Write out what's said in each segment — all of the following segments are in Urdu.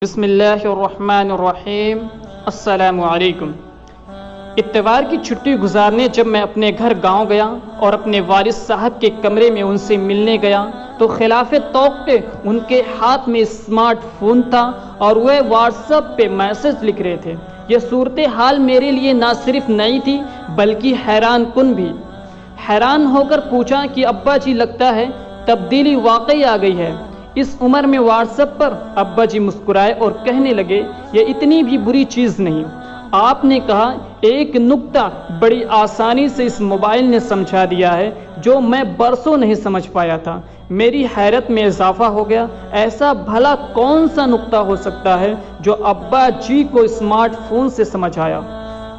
بسم اللہ الرحمن الرحیم۔ السلام علیکم۔ اتوار کی چھٹی گزارنے جب میں اپنے گھر گاؤں گیا اور اپنے والد صاحب کے کمرے میں ان سے ملنے گیا تو خلاف توقع ان کے ہاتھ میں اسمارٹ فون تھا اور وہ واٹس ایپ پہ میسج لکھ رہے تھے۔ یہ صورتحال میرے لیے نہ صرف نئی تھی بلکہ حیران کن بھی۔ حیران ہو کر پوچھا کہ ابا جی لگتا ہے تبدیلی واقعی آ گئی ہے اس عمر میں واٹس ایپ پر؟ ابا جی مسکرائے اور کہنے لگے یہ اتنی بھی بری چیز نہیں۔ آپ نے کہا ایک نکتہ بڑی آسانی سے اس موبائل نے سمجھا دیا ہے جو میں برسوں نہیں سمجھ پایا تھا۔ میری حیرت میں اضافہ ہو گیا، ایسا بھلا کون سا نکتہ ہو سکتا ہے جو ابا جی کو اسمارٹ فون سے سمجھ آیا؟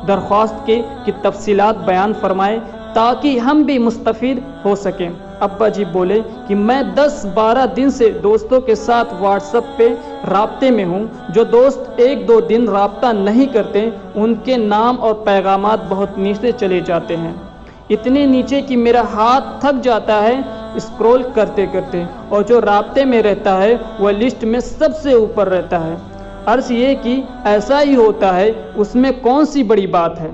درخواست کی کہ تفصیلات بیان فرمائے تاکہ ہم بھی مستفید ہو سکیں۔ ابا جی بولے کہ میں 10-12 دن سے دوستوں کے ساتھ واٹس ایپ پہ رابطے میں ہوں۔ جو دوست 1-2 دن رابطہ نہیں کرتے ان کے نام اور پیغامات بہت نیچے چلے جاتے ہیں، اتنے نیچے کہ میرا ہاتھ تھک جاتا ہے اسکرول کرتے کرتے، اور جو رابطے میں رہتا ہے وہ لسٹ میں سب سے اوپر رہتا ہے۔ عرض یہ کہ ایسا ہی ہوتا ہے، اس میں کون سی بڑی بات ہے؟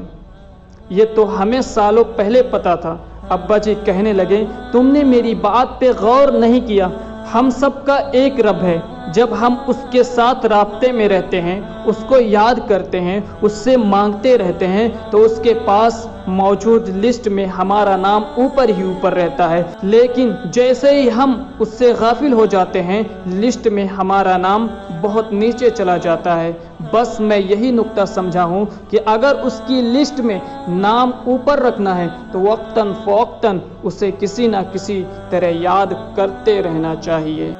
یہ تو ہمیں سالوں پہلے پتا تھا۔ ابا جی کہنے لگے تم نے میری بات پہ غور نہیں کیا۔ ہم سب کا ایک رب ہے، جب ہم اس کے ساتھ رابطے میں رہتے ہیں، اس کو یاد کرتے ہیں، اس سے مانگتے رہتے ہیں تو اس کے پاس موجود لسٹ میں ہمارا نام اوپر ہی اوپر رہتا ہے، لیکن جیسے ہی ہم اس سے غافل ہو جاتے ہیں لسٹ میں ہمارا نام بہت نیچے چلا جاتا ہے۔ بس میں یہی نکتہ سمجھا ہوں کہ اگر اس کی لسٹ میں نام اوپر رکھنا ہے تو وقتاً فوقتاً اسے کسی نہ کسی طرح یاد کرتے رہنا چاہیے۔